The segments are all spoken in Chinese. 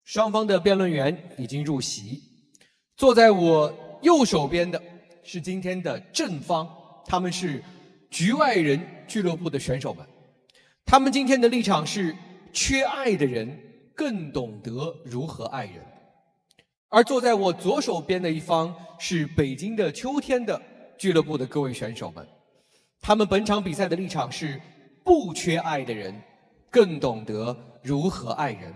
双方的辩论员已经入席，坐在我右手边的是今天的正方，他们是局外人俱乐部的选手们。他们今天的立场是：缺爱的人更懂得如何爱人。而坐在我左手边的一方是北京的秋天的俱乐部的各位选手们。他们本场比赛的立场是：不缺爱的人更懂得如何爱人。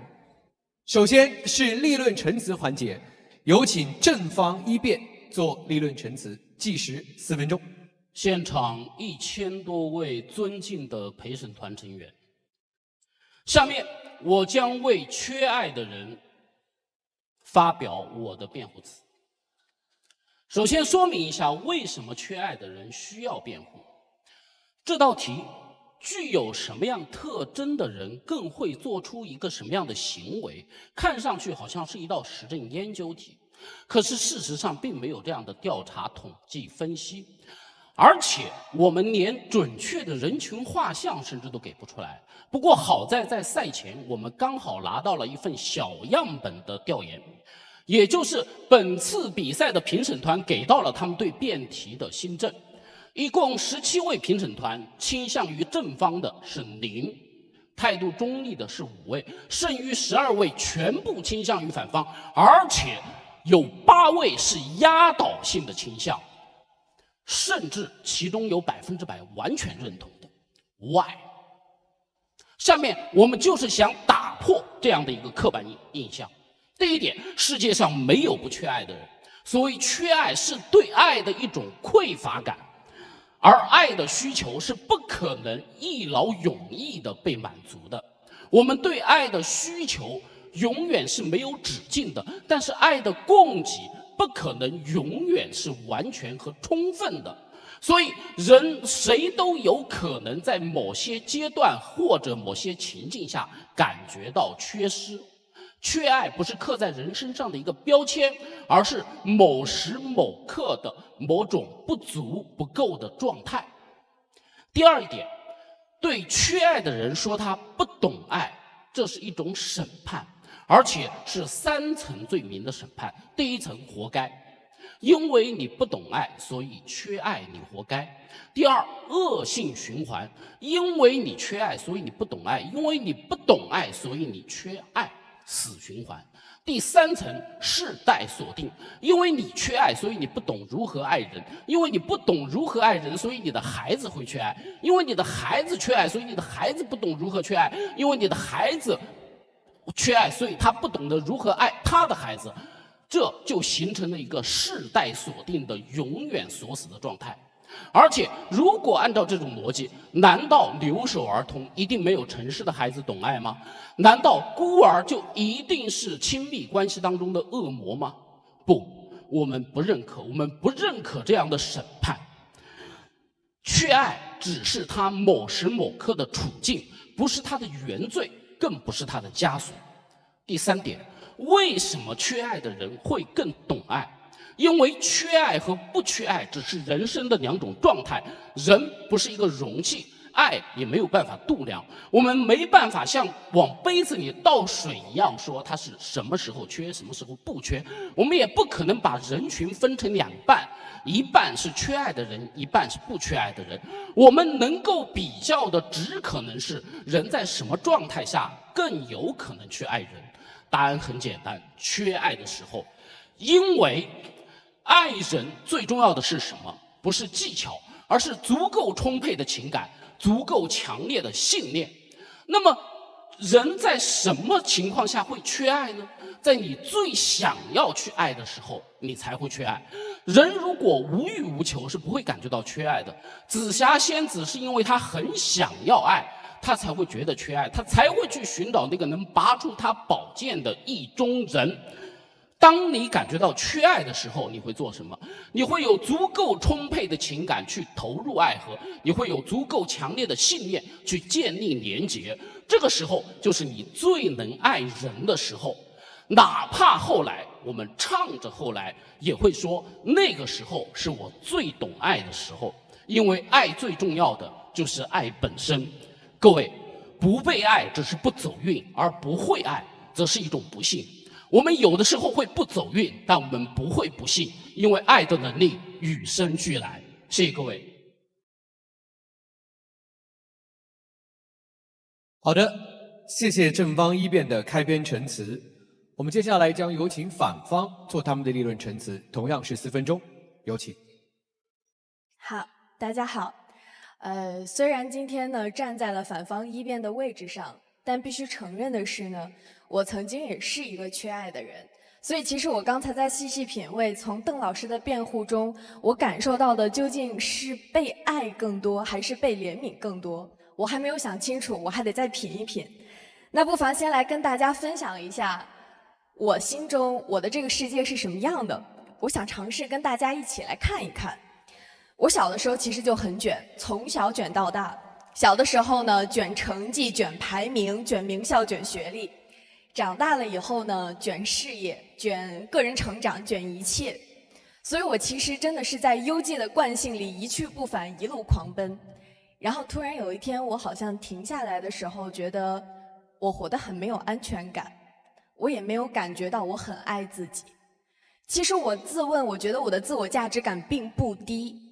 首先是立论陈词环节，有请正方一辩做立论陈词，计时4分钟。现场1000多位尊敬的陪审团成员，下面我将为缺爱的人发表我的辩护词。首先说明一下，为什么缺爱的人需要辩护。这道题具有什么样特征的人更会做出一个什么样的行为，看上去好像是一道实证研究题，可是事实上并没有这样的调查统计分析，而且我们连准确的人群画像甚至都给不出来。不过好在在赛前我们刚好拿到了一份小样本的调研，也就是本次比赛的评审团给到了他们对辩题的新政。一共17位评审团，倾向于正方的是0，态度中立的是5位，剩余12位全部倾向于反方，而且有8位是压倒性的倾向，甚至其中有100%完全认同的。Why？ 下面我们就是想打破这样的一个刻板印象。第一点，世界上没有不缺爱的人，所谓缺爱是对爱的一种匮乏感。而爱的需求是不可能一劳永逸地被满足的，我们对爱的需求永远是没有止境的，但是爱的供给不可能永远是完全和充分的，所以人谁都有可能在某些阶段或者某些情境下感觉到缺失。缺爱不是刻在人身上的一个标签，而是某时某刻的某种不足不够的状态。第二一点，对缺爱的人说他不懂爱，这是一种审判，而且是3层罪名的审判。第一层，活该，因为你不懂爱，所以缺爱，你活该。第二，恶性循环，因为你缺爱，所以你不懂爱，因为你不懂爱，所以你缺爱，死循环。第3层，世代锁定，因为你缺爱，所以你不懂如何爱人，因为你不懂如何爱人，所以你的孩子会缺爱，因为你的孩子缺爱，所以你的孩子不懂如何缺爱，因为你的孩子缺爱，所以他不懂得如何爱他的孩子，这就形成了一个世代锁定的永远锁死的状态。而且如果按照这种逻辑，难道留守儿童一定没有城市的孩子懂爱吗？难道孤儿就一定是亲密关系当中的恶魔吗？不，我们不认可，我们不认可这样的审判。缺爱只是他某时某刻的处境，不是他的原罪，更不是他的枷锁。第3点，为什么缺爱的人会更懂爱？因为缺爱和不缺爱只是人生的2种状态，人不是一个容器，爱也没有办法度量，我们没办法像往杯子里倒水一样说它是什么时候缺，什么时候不缺，我们也不可能把人群分成2半，一半是缺爱的人，一半是不缺爱的人。我们能够比较的只可能是人在什么状态下更有可能去爱人。答案很简单，缺爱的时候。因为爱人最重要的是什么？不是技巧，而是足够充沛的情感，足够强烈的信念。那么人在什么情况下会缺爱呢？在你最想要去爱的时候，你才会缺爱。人如果无欲无求，是不会感觉到缺爱的。紫霞仙子是因为她很想要爱，她才会觉得缺爱，她才会去寻找那个能拔出她宝剑的意中人。当你感觉到缺爱的时候，你会做什么？你会有足够充沛的情感去投入爱河，你会有足够强烈的信念去建立连结。这个时候就是你最能爱人的时候。哪怕后来我们唱着后来也会说，那个时候是我最懂爱的时候，因为爱最重要的就是爱本身。各位，不被爱只是不走运，而不会爱则是一种不幸。我们有的时候会不走运，但我们不会不幸，因为爱的能力与生俱来。谢谢各位。好的，谢谢正方一辩的开篇陈词。我们接下来将有请反方做他们的立论陈词，同样是4分钟，有请。好，大家好。虽然今天呢站在了反方一辩的位置上，但必须承认的是呢，我曾经也是一个缺爱的人。所以其实我刚才在细细品味，从邓老师的辩护中，我感受到的究竟是被爱更多，还是被怜悯更多？我还没有想清楚，我还得再品一品。那不妨先来跟大家分享一下，我心中我的这个世界是什么样的。我想尝试跟大家一起来看一看。我小的时候其实就很卷，从小卷到大。小的时候呢，卷成绩、卷排名、卷名校、卷学历；长大了以后呢，卷事业、卷个人成长、卷一切。所以我其实真的是在优绩的惯性里一去不返，一路狂奔。然后突然有一天，我好像停下来的时候，觉得我活得很没有安全感，我也没有感觉到我很爱自己。其实我自问，我觉得我的自我价值感并不低。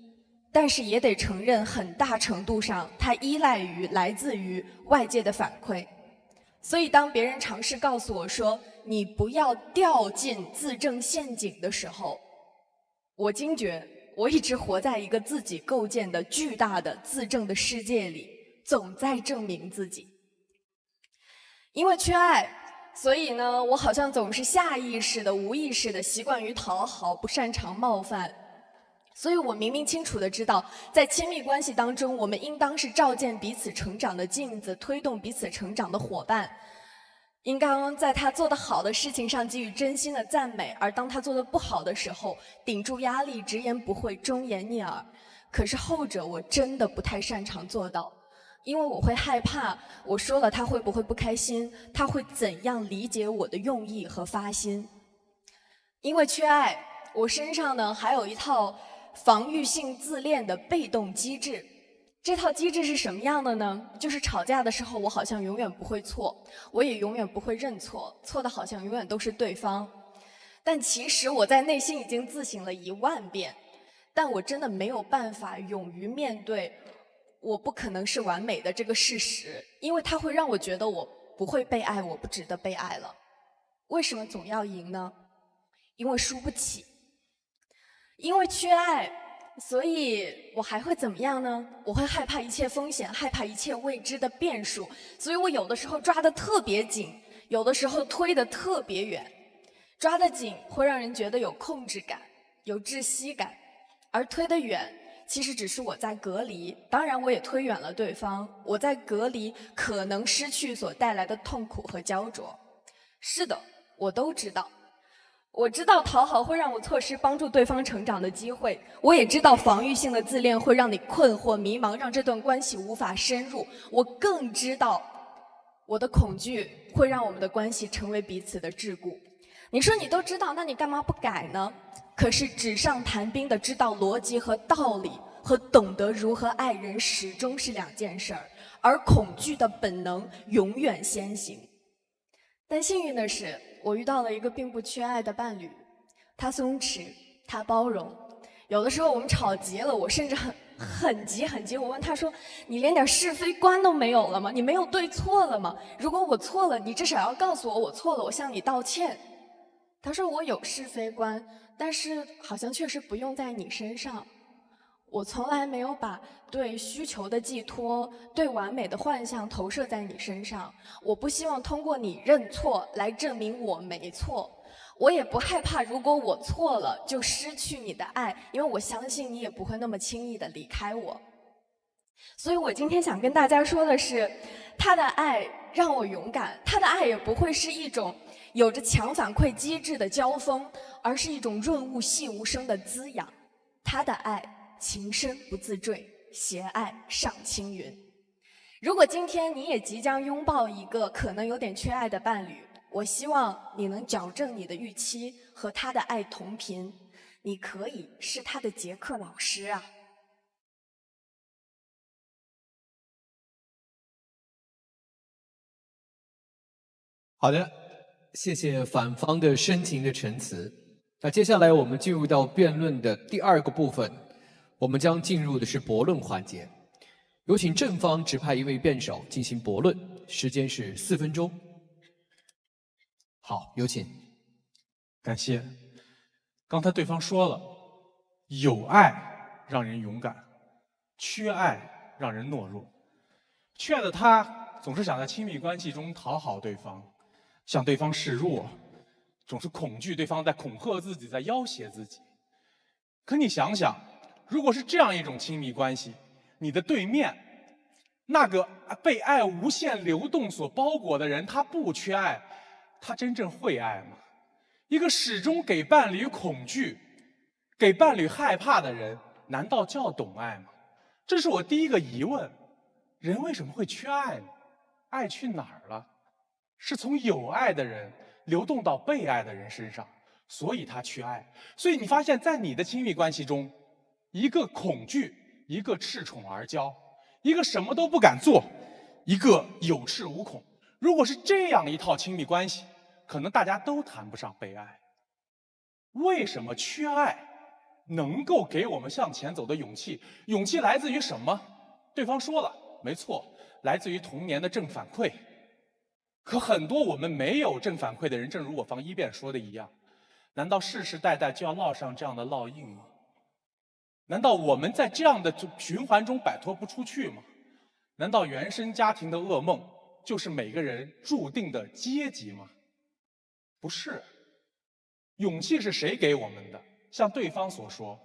但是也得承认，很大程度上它依赖于来自于外界的反馈。所以当别人尝试告诉我说你不要掉进自证陷阱的时候，我惊觉我一直活在一个自己构建的巨大的自证的世界里，总在证明自己。因为缺爱，所以呢，我好像总是下意识的、无意识的习惯于讨好，不擅长冒犯。所以我明明清楚地知道，在亲密关系当中，我们应当是照见彼此成长的镜子，推动彼此成长的伙伴。应当在他做得好的事情上给予真心的赞美，而当他做得不好的时候，顶住压力，直言不讳，忠言逆耳。可是后者我真的不太擅长做到，因为我会害怕，我说了他会不会不开心，他会怎样理解我的用意和发心。因为缺爱，我身上呢还有一套防御性自恋的被动机制。这套机制是什么样的呢？就是吵架的时候，我好像永远不会错，我也永远不会认错，错的好像永远都是对方。但其实我在内心已经自省了10000遍，但我真的没有办法勇于面对我不可能是完美的这个事实，因为它会让我觉得我不会被爱，我不值得被爱了。为什么总要赢呢？因为输不起。因为缺爱，所以我还会怎么样呢？我会害怕一切风险，害怕一切未知的变数，所以我有的时候抓得特别紧，有的时候推得特别远。抓得紧会让人觉得有控制感，有窒息感，而推得远其实只是我在隔离，当然我也推远了对方，我在隔离可能失去所带来的痛苦和焦灼。是的，我都知道。我知道讨好会让我错失帮助对方成长的机会，我也知道防御性的自恋会让你困惑迷茫，让这段关系无法深入。我更知道我的恐惧会让我们的关系成为彼此的桎梏。你说你都知道，那你干嘛不改呢？可是纸上谈兵的知道逻辑和道理和懂得如何爱人始终是2件事儿，而恐惧的本能永远先行。但幸运的是，我遇到了一个并不缺爱的伴侣，他松弛，他包容。有的时候我们吵急了，我甚至很急。我问他说：“你连点是非观都没有了吗？你没有对错了吗？如果我错了，你至少要告诉我错了，我向你道歉。”他说：“我有是非观，但是好像确实不用在你身上。我从来没有把对需求的寄托、对完美的幻象投射在你身上。我不希望通过你认错来证明我没错。我也不害怕，如果我错了就失去你的爱，因为我相信你也不会那么轻易的离开我。”所以我今天想跟大家说的是，他的爱让我勇敢，他的爱也不会是一种有着强反馈机制的交锋，而是一种润物细无声的滋养。他的爱情深不自坠，携爱上青云。如果今天你也即将拥抱一个可能有点缺爱的伴侣，我希望你能矫正你的预期，和他的爱同频。你可以是他的杰克老师啊。好的，谢谢反方的深情的陈词。那接下来我们进入到辩论的第2个部分，我们将进入的是驳论环节。有请正方指派一位辩手进行驳论，时间是4分钟。好，有请。感谢。刚才对方说了，有爱让人勇敢，缺爱让人懦弱。缺爱的他总是想在亲密关系中讨好对方，向对方示弱，总是恐惧对方在恐吓自己，在要挟自己。可你想想，如果是这样一种亲密关系，你的对面那个被爱无限流动所包裹的人，他不缺爱，他真正会爱吗？一个始终给伴侣恐惧、给伴侣害怕的人，难道叫懂爱吗？这是我第一个疑问。人为什么会缺爱呢？爱去哪儿了？是从有爱的人流动到被爱的人身上，所以他缺爱。所以你发现，在你的亲密关系中，一个恐惧，一个恃宠而骄，一个什么都不敢做，一个有恃无恐。如果是这样一套亲密关系，可能大家都谈不上被爱。为什么缺爱能够给我们向前走的勇气？勇气来自于什么？对方说了，没错，来自于童年的正反馈。可很多我们没有正反馈的人，正如我方一辩说的一样，难道世世代代就要烙上这样的烙印吗？难道我们在这样的循环中摆脱不出去吗？难道原生家庭的噩梦就是每个人注定的阶级吗？不是。勇气是谁给我们的？像对方所说，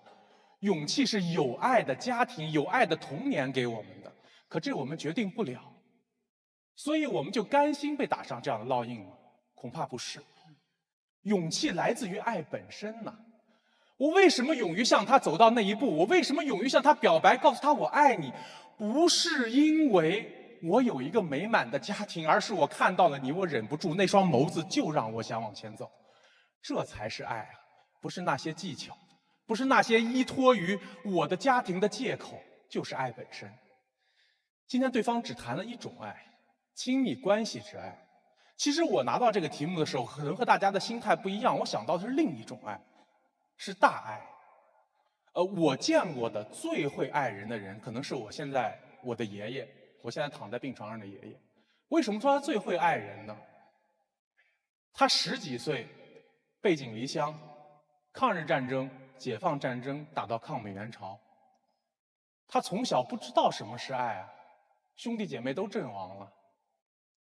勇气是有爱的家庭、有爱的童年给我们的，可这我们决定不了。所以我们就甘心被打上这样的烙印吗？恐怕不是。勇气来自于爱本身呢。我为什么勇于向他走到那一步？我为什么勇于向他表白，告诉他我爱你？不是因为我有一个美满的家庭，而是我看到了你，我忍不住，那双眸子就让我想往前走。这才是爱啊，不是那些技巧，不是那些依托于我的家庭的借口，就是爱本身。今天对方只谈了一种爱，亲密关系之爱。其实我拿到这个题目的时候，可能和大家的心态不一样，我想到的是另一种爱，是大爱。我见过的最会爱人的人，可能是我的爷爷，我现在躺在病床上的爷爷。为什么说他最会爱人呢？他10几岁背井离乡，抗日战争、解放战争打到抗美援朝，他从小不知道什么是爱啊，兄弟姐妹都阵亡了，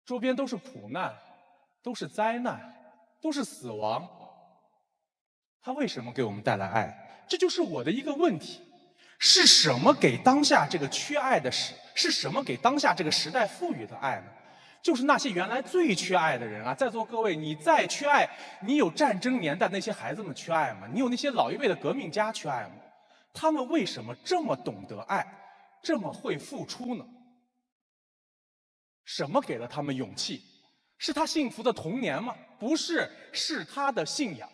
周边都是苦难，都是灾难，都是死亡。他为什么给我们带来爱？这就是我的一个问题：是什么给当下这个缺爱的是什么给当下这个时代赋予的爱呢？就是那些原来最缺爱的人啊！在座各位，你再缺爱，你有战争年代那些孩子们缺爱吗？你有那些老一辈的革命家缺爱吗？他们为什么这么懂得爱，这么会付出呢？什么给了他们勇气？是他幸福的童年吗？不是，是他的信仰。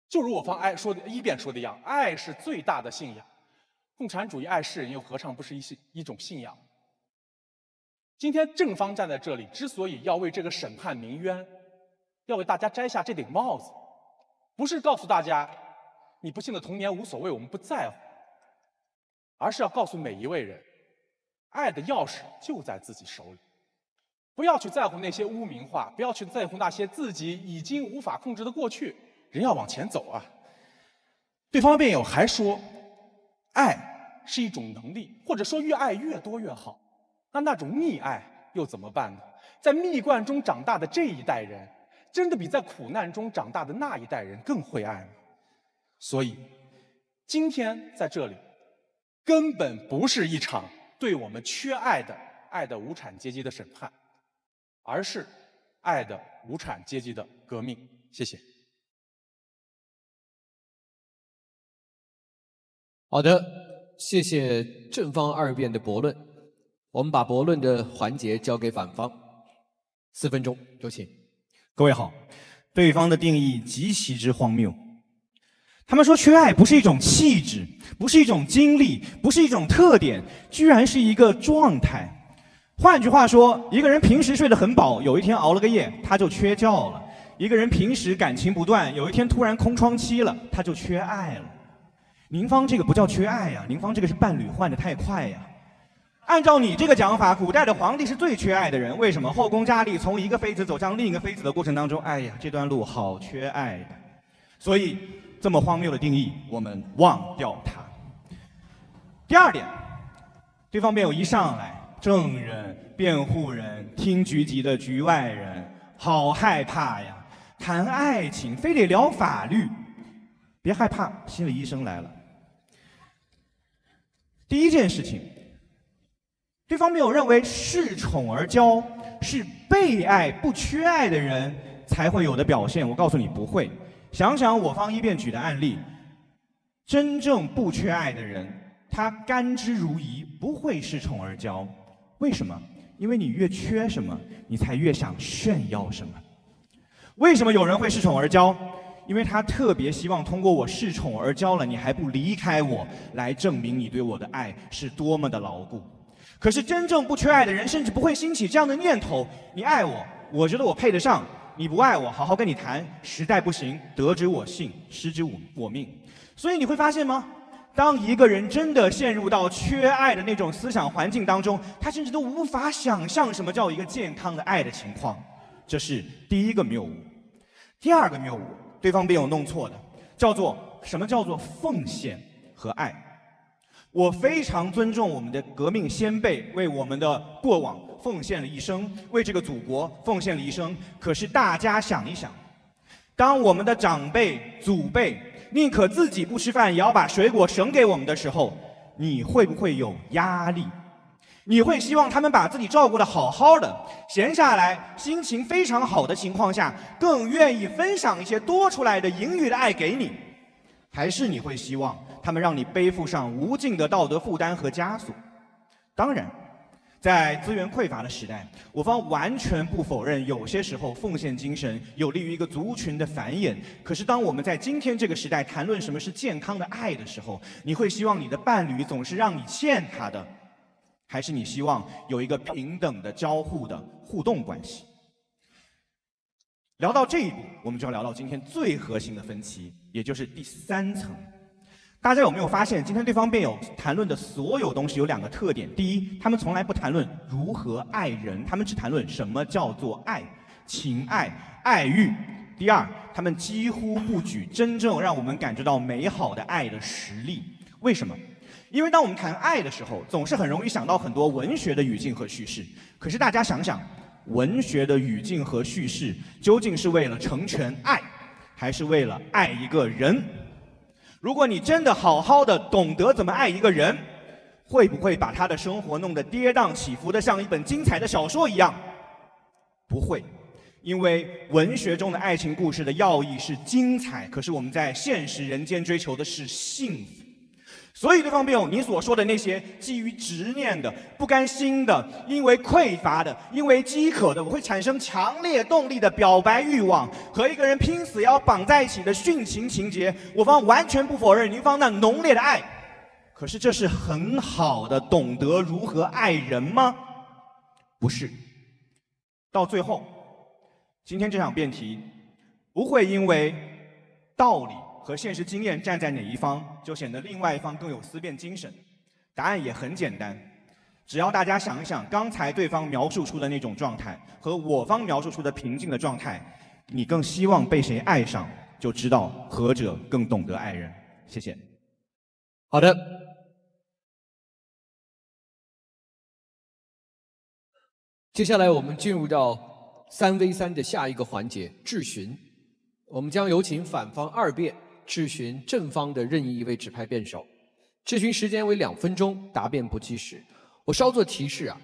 就如我方一辩说的一样，爱是最大的信仰。共产主义爱世人，又何尝不是一种信仰？今天正方站在这里，之所以要为这个审判鸣冤，要为大家摘下这顶帽子，不是告诉大家你不幸的童年无所谓，我们不在乎，而是要告诉每一位人，爱的钥匙就在自己手里。不要去在乎那些污名化，不要去在乎那些自己已经无法控制的过去，人要往前走啊。对方辩友还说，爱是一种能力，或者说越爱越多越好。那种溺爱又怎么办呢？在蜜罐中长大的这一代人，真的比在苦难中长大的那一代人更会爱吗？所以，今天在这里，根本不是一场对我们缺爱的无产阶级的审判，而是爱的无产阶级的革命。谢谢。好的，谢谢正方2辩的驳论。我们把驳论的环节交给反方，4分钟，有请。各位好，对方的定义极其之荒谬。他们说缺爱不是一种气质，不是一种经历，不是一种特点，居然是一个状态。换句话说，一个人平时睡得很饱，有一天熬了个夜，他就缺觉了。一个人平时感情不断，有一天突然空窗期了，他就缺爱了。宁芳这个不叫缺爱呀，宁芳这个是伴侣换得太快呀。按照你这个讲法，古代的皇帝是最缺爱的人，为什么？后宫佳丽从一个妃子走向另一个妃子的过程当中，哎呀，这段路好缺爱的。所以这么荒谬的定义，我们忘掉它。第二点，对方辩友一上来，证人、辩护人、听局级的局外人，好害怕呀！谈爱情非得聊法律，别害怕，心理医生来了。第一件事情。对方辩友认为恃宠而骄是被爱不缺爱的人才会有的表现。我告诉你不会。想想我方一辩举的案例，真正不缺爱的人，他甘之如饴，不会恃宠而骄。为什么？因为你越缺什么，你才越想炫耀什么。为什么有人会恃宠而骄？因为他特别希望通过我恃宠而骄了，你还不离开我，来证明你对我的爱是多么的牢固。可是真正不缺爱的人，甚至不会兴起这样的念头：你爱我，我觉得我配得上；你不爱我，好好跟你谈，实在不行，得之我幸，失之我命。所以你会发现吗？当一个人真的陷入到缺爱的那种思想环境当中，他甚至都无法想象什么叫一个健康的爱的情况。这是第一个谬误。第二个谬误，对方辩友弄错的，叫做什么叫做奉献和爱。我非常尊重我们的革命先辈，为我们的过往奉献了一生，为这个祖国奉献了一生。可是大家想一想，当我们的长辈、祖辈宁可自己不吃饭，也要把水果省给我们的时候，你会不会有压力？你会希望他们把自己照顾得好好的，闲下来，心情非常好的情况下，更愿意分享一些多出来的盈余的爱给你？还是你会希望他们让你背负上无尽的道德负担和枷锁？当然，在资源匮乏的时代，我方完全不否认有些时候奉献精神有利于一个族群的繁衍。可是当我们在今天这个时代谈论什么是健康的爱的时候，你会希望你的伴侣总是让你欠他的，还是你希望有一个平等的交互的互动关系？聊到这一步，我们就要聊到今天最核心的分歧，也就是第三层。大家有没有发现，今天对方辩友谈论的所有东西有两个特点：第一，他们从来不谈论如何爱人，他们只谈论什么叫做爱、情爱、爱欲；第二，他们几乎不举真正让我们感觉到美好的爱的实例。为什么？因为当我们谈爱的时候，总是很容易想到很多文学的语境和叙事。可是大家想想，文学的语境和叙事究竟是为了成全爱，还是为了爱一个人？如果你真的好好的懂得怎么爱一个人，会不会把他的生活弄得跌宕起伏的像一本精彩的小说一样？不会，因为文学中的爱情故事的要义是精彩，可是我们在现实人间追求的是幸福。所以对方辩友，你所说的那些基于执念的、不甘心的、因为匮乏的、因为饥渴的，我会产生强烈动力的表白欲望，和一个人拼死要绑在一起的殉情情节，我方完全不否认您方那浓烈的爱。可是这是很好的懂得如何爱人吗？不是。到最后，今天这场辩题不会因为道理和现实经验站在哪一方，就显得另外一方更有思辨精神。答案也很简单，只要大家想一想刚才对方描述出的那种状态和我方描述出的平静的状态，你更希望被谁爱上，就知道何者更懂得爱人。谢谢。好的，接下来我们进入到3v3的下一个环节质询，我们将有请反方二辩质询正方的任意一位指派辩手，质询时间为2分钟，答辩不计时。我稍作提示啊，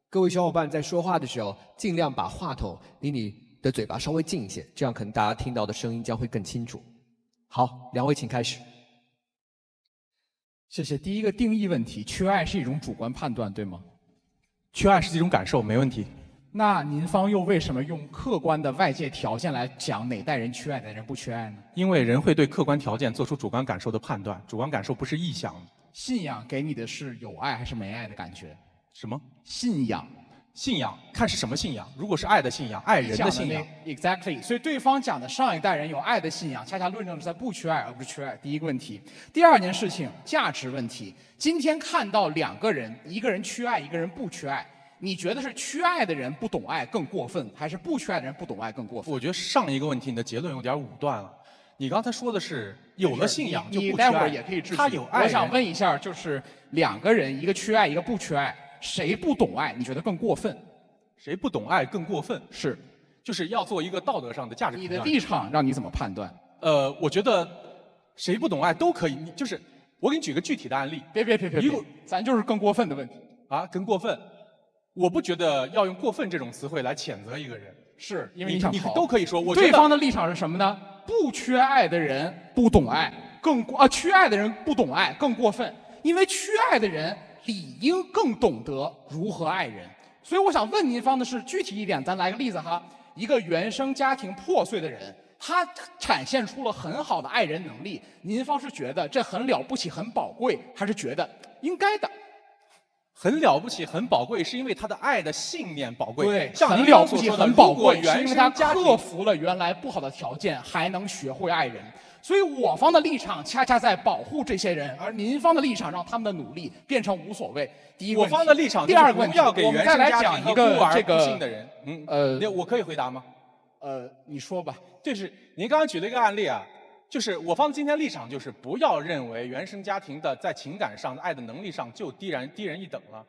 各位小伙伴在说话的时候，尽量把话筒离你的嘴巴稍微近一些，这样可能大家听到的声音将会更清楚。好，两位请开始。谢谢。第一个定义问题，缺爱是一种主观判断，对吗？缺爱是一种感受，没问题。那您方又为什么用客观的外界条件来讲哪代人缺爱，哪代人不缺爱呢？因为人会对客观条件做出主观感受的判断，主观感受不是臆想的。信仰给你的是有爱还是没爱的感觉？什么？信仰信仰看是什么信仰。如果是爱的信仰，爱人的信仰。，exactly。所以对方讲的上一代人有爱的信仰，恰恰论证是在不缺爱，而不是缺爱。第一个问题，第二件事情，价值问题。今天看到两个人，一个人缺爱，一个人不缺爱，你觉得是缺爱的人不懂爱更过分，还是不缺爱的人不懂爱更过分？我觉得上一个问题你的结论有点武断了。你刚才说的是有了信仰就不缺爱，你待会儿也可以质疑。他有爱。我想问一下，就是两个人，一个缺爱，一个不缺爱，谁不懂爱？你觉得更过分？谁不懂爱更过分？是，就是要做一个道德上的价值判断。你的立场让你怎么判断？我觉得谁不懂爱都可以。就是我给你举个具体的案例。别，咱就是更过分的问题啊，更过分。我不觉得要用过分这种词汇来谴责一个人，是因为你想你都可以说。我觉得对方的立场是什么呢？不缺爱的人不懂爱，缺爱的人不懂爱更过分，因为缺爱的人理应更懂得如何爱人。所以我想问您方的是，具体一点，咱来个例子哈，一个原生家庭破碎的人，他展现出了很好的爱人能力，您方是觉得这很了不起、很宝贵，还是觉得应该的？很了不起、很宝贵，是因为他的爱的信念宝贵。对，像很了不起、很宝贵，是因为他克服了原来不好的条件，还能学会爱人。所以我方的立场恰恰在保护这些人，而您方的立场让他们的努力变成无所谓。第一个问题，我方的立场第二个问题，要给我们再来讲一个这不幸的人。我可以回答吗？你说吧。就是您刚刚举了一个案例啊。就是我方今天立场就是不要认为原生家庭的在情感上、爱的能力上就低人一等了，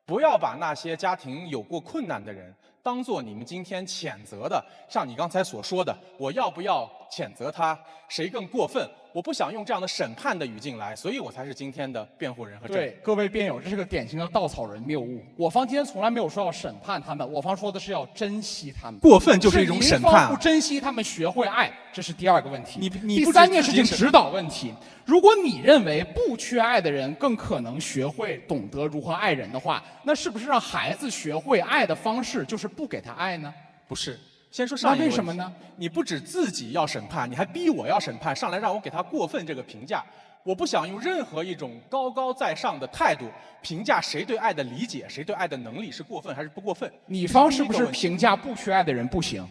不要把那些家庭有过困难的人当做你们今天谴责的，像你刚才所说的，我要不要谴责他，谁更过分？我不想用这样的审判的语境来，所以我才是今天的辩护人和证人。对，各位辩友，这是个典型的稻草人谬误。我方今天从来没有说要审判他们，我方说的是要珍惜他们。过分就是一种审判。不珍惜他们，学会爱，这是第二个问题。你第三件事情，指导问题。如果你认为不缺爱的人更可能学会懂得如何爱人的话，那是不是让孩子学会爱的方式就是不给他爱呢？不是。先说上一个问题，为什么呢？你不止自己要审判，你还逼我要审判，上来让我给他过分这个评价。我不想用任何一种高高在上的态度评价谁对爱的理解，谁对爱的能力是过分还是不过分。你方是不是评价不缺爱的人不行？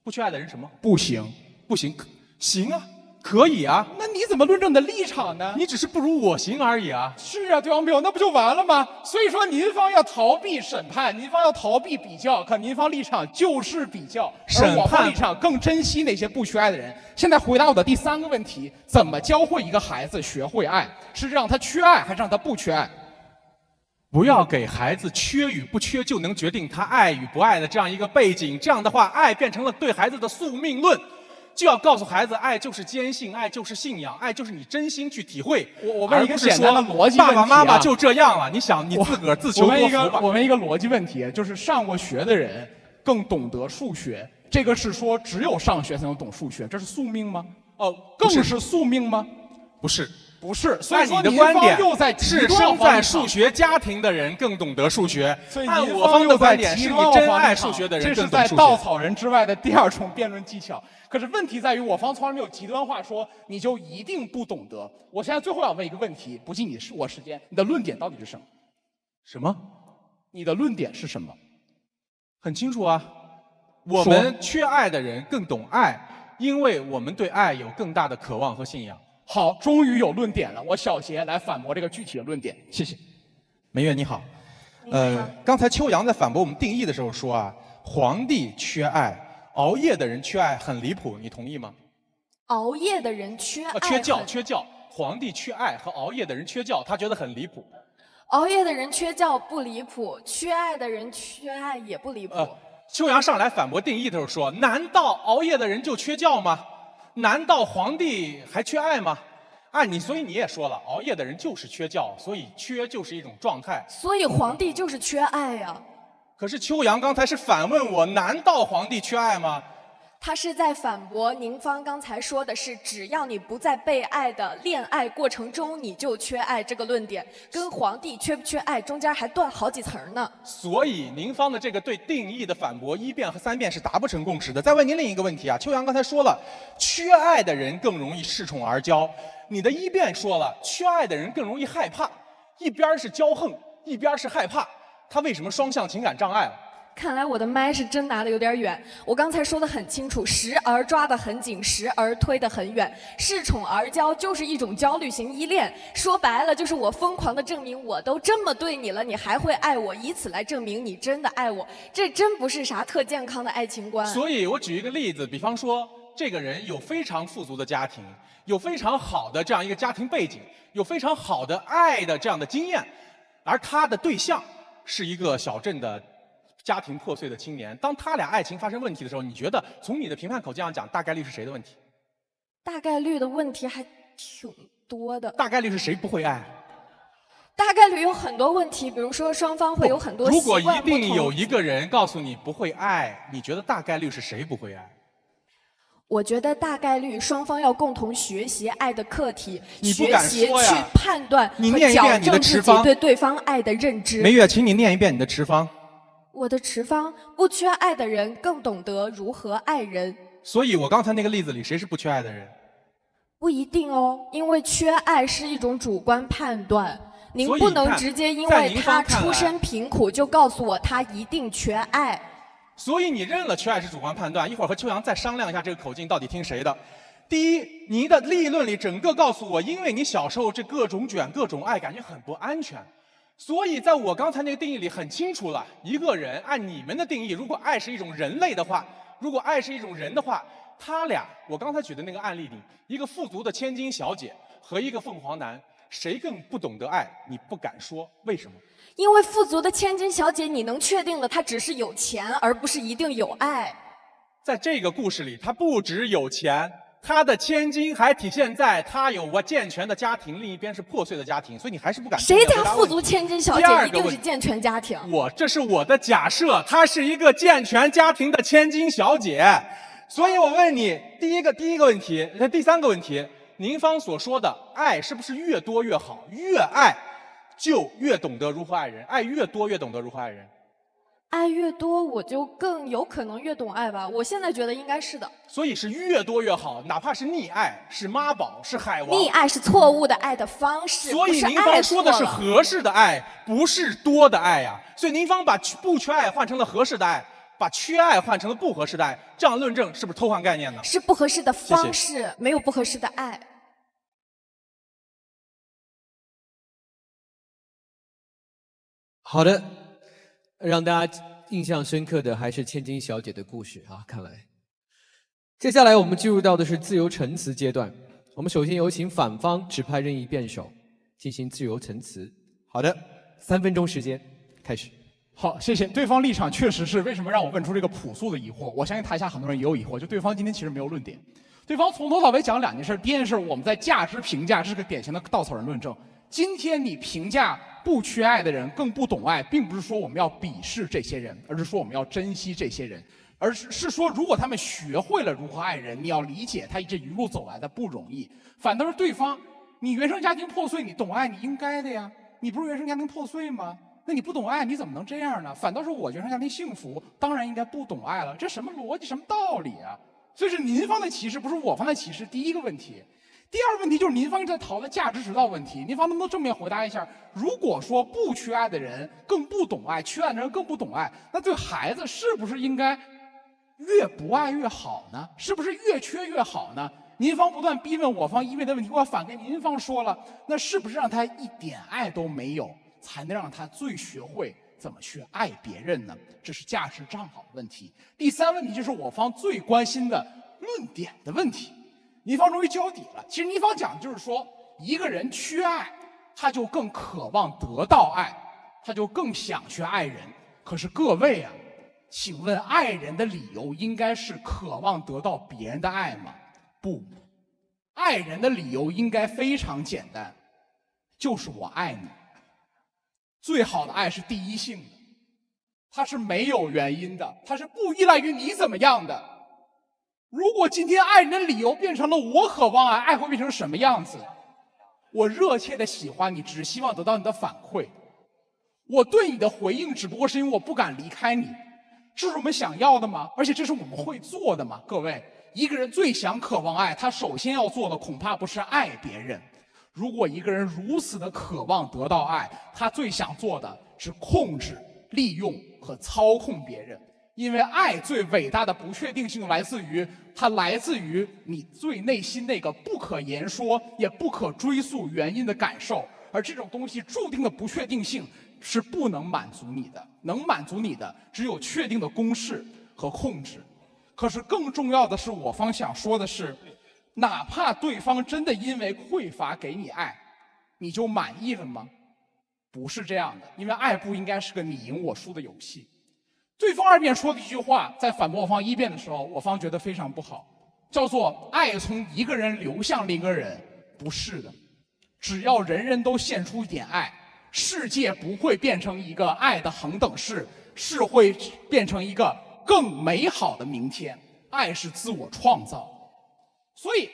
不缺爱的人什么？不行，不行，行啊。可以啊，那你怎么论证你的立场呢？你只是不如我行而已啊。是啊，对方辩友，那不就完了吗？所以说，您方要逃避审判，您方要逃避比较，可您方立场就是比较，而我方立场更珍惜那些不缺爱的人。现在回答我的第三个问题：怎么教会一个孩子学会爱？是让他缺爱，还是让他不缺爱？不要给孩子缺与不缺就能决定他爱与不爱的这样一个背景，这样的话，爱变成了对孩子的宿命论。就要告诉孩子，爱就是坚信，爱就是信仰，爱就是你真心去体会。我问一个简单的逻辑问题、爸爸妈妈就这样了，你想你自个儿自求多福吧。我问一个逻辑问题，就是上过学的人更懂得数学，这个是说只有上学才能懂数学，这是宿命吗？更是宿命吗？不是。不是，所以你的观点是生在数学家庭的人更懂得数学。按我方的观点，是你真爱数学的人更懂数学。这是在稻草人之外的第二重辩论技巧。可是问题在于，我方从来没有极端化说你就一定不懂得。我现在最后要问一个问题，不尽我时间，你的论点到底是什么？什么？你的论点是什么？很清楚啊，我们缺爱的人更懂爱，因为我们对爱有更大的渴望和信仰。好，终于有论点了。我小杰来反驳这个具体的论点，谢谢。梅月你好，刚才秋阳在反驳我们定义的时候说啊，皇帝缺爱，熬夜的人缺爱很离谱，你同意吗？熬夜的人缺爱，缺觉，皇帝缺爱和熬夜的人缺觉，他觉得很离谱。熬夜的人缺觉不离谱，缺爱的人缺爱也不离谱。秋阳上来反驳定义的时候说，难道熬夜的人就缺觉吗？难道皇帝还缺爱吗？所以你也说了，熬夜的人就是缺觉，所以缺就是一种状态。所以皇帝就是缺爱呀。可是秋阳刚才是反问我，难道皇帝缺爱吗？他是在反驳您方刚才说的是，只要你不在被爱的恋爱过程中，你就缺爱这个论点，跟皇帝缺不缺爱中间还断好几层呢。所以您方的这个对定义的反驳1辩和3辩是达不成共识的。再问您另一个问题啊，秋阳刚才说了，缺爱的人更容易恃宠而骄，你的1辩说了，缺爱的人更容易害怕，一边是骄横，一边是害怕。他为什么双向情感障碍了。看来我的麦是真拿的有点远。我刚才说的很清楚，时而抓得很紧，时而推得很远。恃宠而骄就是一种焦虑型依恋，说白了就是我疯狂的证明我都这么对你了，你还会爱我，以此来证明你真的爱我。这真不是啥特健康的爱情观。所以我举一个例子，比方说这个人有非常富足的家庭，有非常好的这样一个家庭背景，有非常好的爱的这样的经验，而他的对象是一个小镇的家庭破碎的青年。当他俩爱情发生问题的时候，你觉得从你的评判口径上讲，大概率是谁的问题？大概率的问题还挺多的。大概率是谁不会爱？大概率有很多问题，比如说双方会有很多习惯不同。如果一定有一个人告诉你不会爱，你觉得大概率是谁不会爱？我觉得大概率双方要共同学习爱的课题，你不敢学习说呀去判断你和念一遍你的矫正自己持方对对方爱的认知。梅月，请你念一遍你的持方。我的持方：不缺爱的人更懂得如何爱人。所以我刚才那个例子里，谁是不缺爱的人？不一定哦，因为缺爱是一种主观判断。您所以不能看直接因在您为他方看来出身贫苦就告诉我他一定缺爱。所以你认了缺爱是主观判断，一会儿和秋阳再商量一下这个口径到底听谁的。第一，你的立论里整个告诉我，因为你小时候这各种卷、各种爱，感觉很不安全，所以在我刚才那个定义里很清楚了，一个人按你们的定义，如果爱是一种人类的话，如果爱是一种人的话，他俩，我刚才举的那个案例里，一个富足的千金小姐和一个凤凰男，谁更不懂得爱？你不敢说，为什么？因为富足的千金小姐，你能确定的她只是有钱，而不是一定有爱。在这个故事里，她不只有钱，她的千金还体现在她有个健全的家庭，另一边是破碎的家庭，所以你还是不敢。谁家富足千金小姐一定是健全家庭？这是我的假设，她是一个健全家庭的千金小姐，所以我问你，第一个问题，第三个问题，您方所说的爱是不是越多越好？越爱就越懂得如何爱人，爱越多越懂得如何爱人。爱越多，我就更有可能越懂爱吧。我现在觉得应该是的。所以是越多越好，哪怕是溺爱，是妈宝，是海王。溺爱是错误的爱的方式，所以您方说的是合适的爱，不是多的爱呀。所以您方把不缺爱换成了合适的爱，把缺爱换成了不合适的爱，这样论证是不是偷换概念呢？是不合适的方式，没有不合适的爱。好的，让大家印象深刻的还是千金小姐的故事啊！看来，接下来我们进入到的是自由陈词阶段。我们首先有请反方指派任意辩手进行自由陈词。好的，3分钟时间，开始。好，谢谢。对方立场确实是为什么让我问出这个朴素的疑惑？我相信台下很多人也有疑惑，就对方今天其实没有论点。对方从头到尾讲2件事，第一件事我们在价值评价，这是个典型的稻草人论证。今天你评价不缺爱的人更不懂爱，并不是说我们要鄙视这些人，而是说我们要珍惜这些人，而是说如果他们学会了如何爱人，你要理解他这一路走来的不容易。反倒是对方，你原生家庭破碎，你懂爱，你应该的呀。你不是原生家庭破碎吗？那你不懂爱，你怎么能这样呢？反倒是我原生家庭幸福，当然应该不懂爱了，这什么逻辑，什么道理啊？所以是您方的歧视，不是我方的歧视。第一个问题。第二个问题就是您方在讨论价值指导问题，您方能不能正面回答一下？如果说不缺爱的人更不懂爱，缺爱的人更不懂爱，那对孩子是不是应该越不爱越好呢？是不是越缺越好呢？您方不断逼问我方一味的问题，我反跟您方说了，那是不是让他一点爱都没有，才能让他最学会怎么去爱别人呢？这是价值账好的问题。第三问题就是我方最关心的论点的问题。您方终于交底了。其实您方讲的就是说，一个人缺爱，他就更渴望得到爱，他就更想去爱人。可是各位啊，请问爱人的理由应该是渴望得到别人的爱吗？不，爱人的理由应该非常简单，就是我爱你。最好的爱是第一性的，它是没有原因的，它是不依赖于你怎么样的。如果今天爱人的理由变成了我渴望爱，爱会变成什么样子？我热切的喜欢你，只希望得到你的反馈。我对你的回应只不过是因为我不敢离开你。这是我们想要的吗？而且这是我们会做的吗？各位，一个人最想渴望爱，他首先要做的恐怕不是爱别人。如果一个人如此的渴望得到爱，他最想做的是控制利用和操控别人。因为爱最伟大的不确定性来自于你最内心那个不可言说也不可追溯原因的感受，而这种东西注定的不确定性是不能满足你的，能满足你的只有确定的公式和控制。可是更重要的是，我方想说的是，哪怕对方真的因为匮乏给你爱，你就满意了吗？不是这样的，因为爱不应该是个你赢我输的游戏。对方二辩说的一句话，在反驳我方一辩的时候，我方觉得非常不好，叫做爱从一个人流向另一个人。不是的，只要人人都献出一点爱，世界不会变成一个爱的恒等式，是会变成一个更美好的明天。爱是自我创造。所以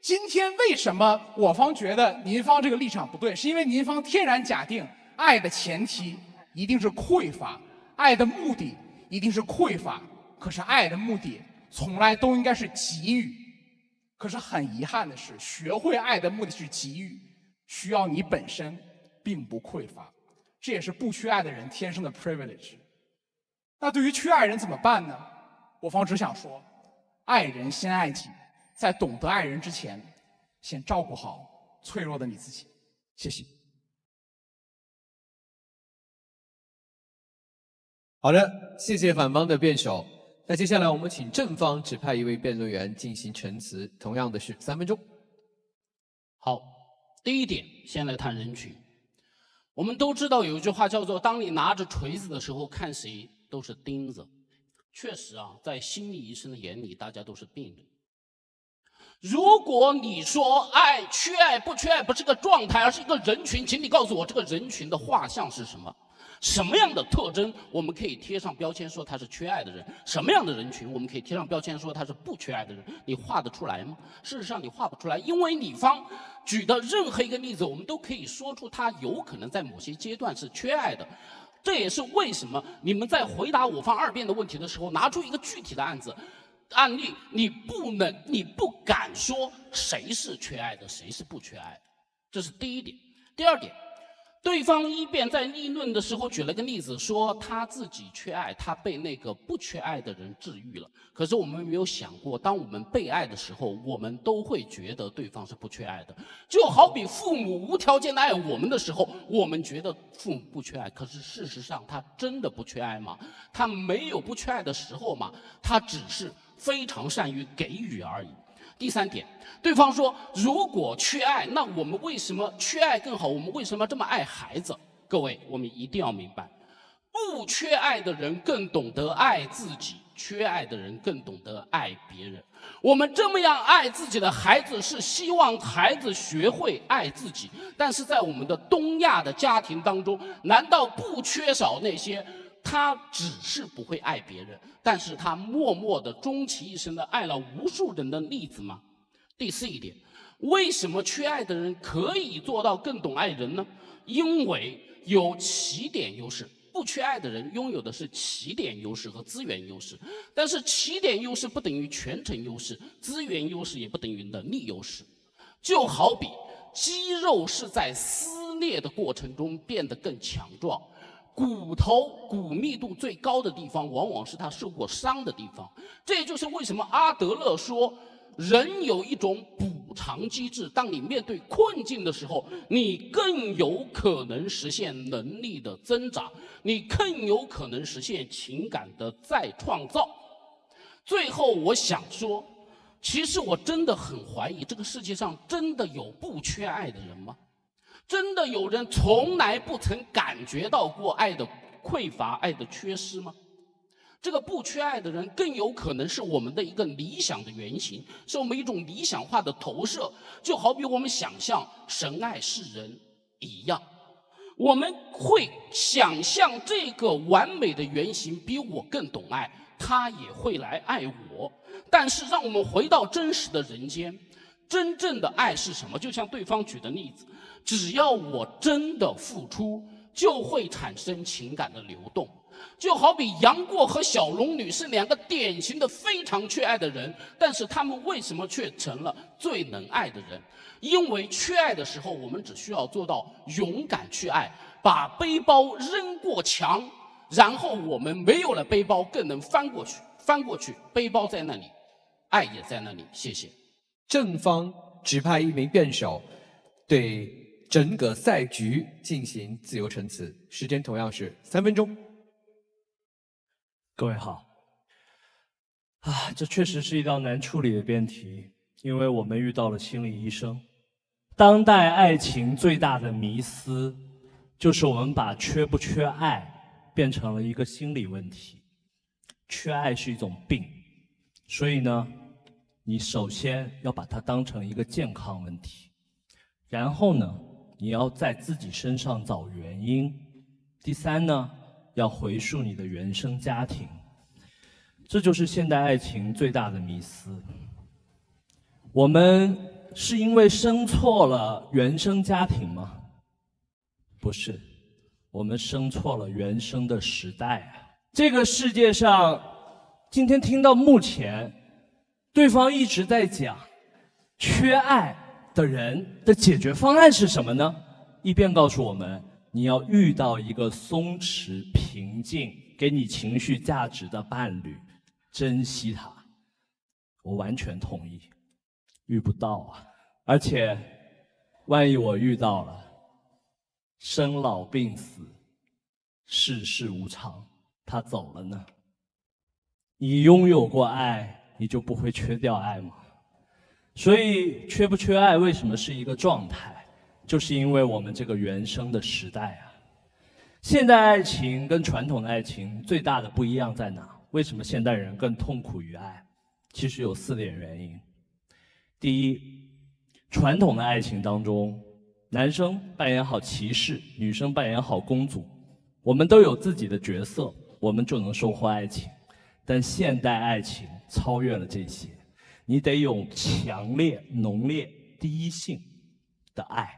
今天为什么我方觉得您方这个立场不对，是因为您方天然假定爱的前提一定是匮乏，爱的目的一定是匮乏，可是爱的目的从来都应该是给予。可是很遗憾的是，学会爱的目的是给予，需要你本身并不匮乏，这也是不缺爱的人天生的 privilege。那对于缺爱人怎么办呢？我方只想说，爱人先爱己，在懂得爱人之前，先照顾好脆弱的你自己。谢谢。好的，谢谢反方的辩手。那接下来我们请正方指派一位辩论员进行陈词，同样的是3分钟。好，第一点，先来谈人群。我们都知道有一句话叫做“当你拿着锤子的时候，看谁都是钉子”。确实啊，在心理医生的眼里，大家都是病人。如果你说爱缺爱不缺爱不是个状态，而是一个人群，请你告诉我这个人群的画像是什么？什么样的特征我们可以贴上标签说他是缺爱的人？什么样的人群我们可以贴上标签说他是不缺爱的人？你画得出来吗？事实上你画不出来，因为你方举的任何一个例子，我们都可以说出他有可能在某些阶段是缺爱的。这也是为什么你们在回答我方二辩的问题的时候，拿出一个具体的案例，你不敢说谁是缺爱的，谁是不缺爱的，这是第一点。第二点，对方一辩在立论的时候举了个例子，说他自己缺爱，他被那个不缺爱的人治愈了。可是我们没有想过，当我们被爱的时候，我们都会觉得对方是不缺爱的。就好比父母无条件的爱我们的时候，我们觉得父母不缺爱，可是事实上他真的不缺爱吗？他没有不缺爱的时候吗？他只是非常善于给予而已。第三点，对方说如果缺爱，那我们为什么缺爱更好？我们为什么这么爱孩子？各位，我们一定要明白，不缺爱的人更懂得爱自己，缺爱的人更懂得爱别人。我们这么样爱自己的孩子，是希望孩子学会爱自己。但是在我们的东亚的家庭当中，难道不缺少那些他只是不会爱别人，但是他默默的终其一生的爱了无数人的例子吗？第四一点，为什么缺爱的人可以做到更懂爱人呢？因为有起点优势。不缺爱的人拥有的是起点优势和资源优势，但是起点优势不等于全程优势，资源优势也不等于能力优势。就好比肌肉是在撕裂的过程中变得更强壮，骨密度最高的地方往往是他受过伤的地方。这也就是为什么阿德勒说人有一种补偿机制，当你面对困境的时候，你更有可能实现能力的增长，你更有可能实现情感的再创造。最后我想说，其实我真的很怀疑，这个世界上真的有不缺爱的人吗？真的有人从来不曾感觉到过爱的匮乏、爱的缺失吗？这个不缺爱的人更有可能是我们的一个理想的原型，是我们一种理想化的投射，就好比我们想象神爱世人一样，我们会想象这个完美的原型比我更懂爱，他也会来爱我。但是让我们回到真实的人间，真正的爱是什么？就像对方举的例子，只要我真的付出，就会产生情感的流动。就好比杨过和小龙女是两个典型的非常缺爱的人，但是他们为什么却成了最能爱的人？因为缺爱的时候，我们只需要做到勇敢去爱，把背包扔过墙，然后我们没有了背包，更能翻过去，翻过去，背包在那里，爱也在那里。谢谢。正方指派一名辩手对整个赛局进行自由陈词，时间同样是3分钟。各位好。这确实是一道难处理的辩题，因为我们遇到了心理医生。当代爱情最大的迷思，就是我们把缺不缺爱变成了一个心理问题。缺爱是一种病，所以呢，你首先要把它当成一个健康问题，然后呢，你要在自己身上找原因。第三呢，要回溯你的原生家庭。这就是现代爱情最大的迷思。我们是因为生错了原生家庭吗？不是，我们生错了原生的时代啊！这个世界上，今天听到目前，对方一直在讲，缺爱的人的解决方案是什么呢？一边告诉我们，你要遇到一个松弛、平静、给你情绪价值的伴侣。珍惜它，我完全同意。遇不到啊，而且，万一我遇到了，生老病死，世事无常，他走了呢？你拥有过爱，你就不会缺掉爱吗？所以，缺不缺爱为什么是一个状态？就是因为我们这个原生的时代啊。现代爱情跟传统的爱情最大的不一样在哪？为什么现代人更痛苦于爱？其实有4点原因。第一，传统的爱情当中，男生扮演好骑士，女生扮演好公主，我们都有自己的角色，我们就能收获爱情。但现代爱情超越了这些，你得有强烈、浓烈、第一性的爱。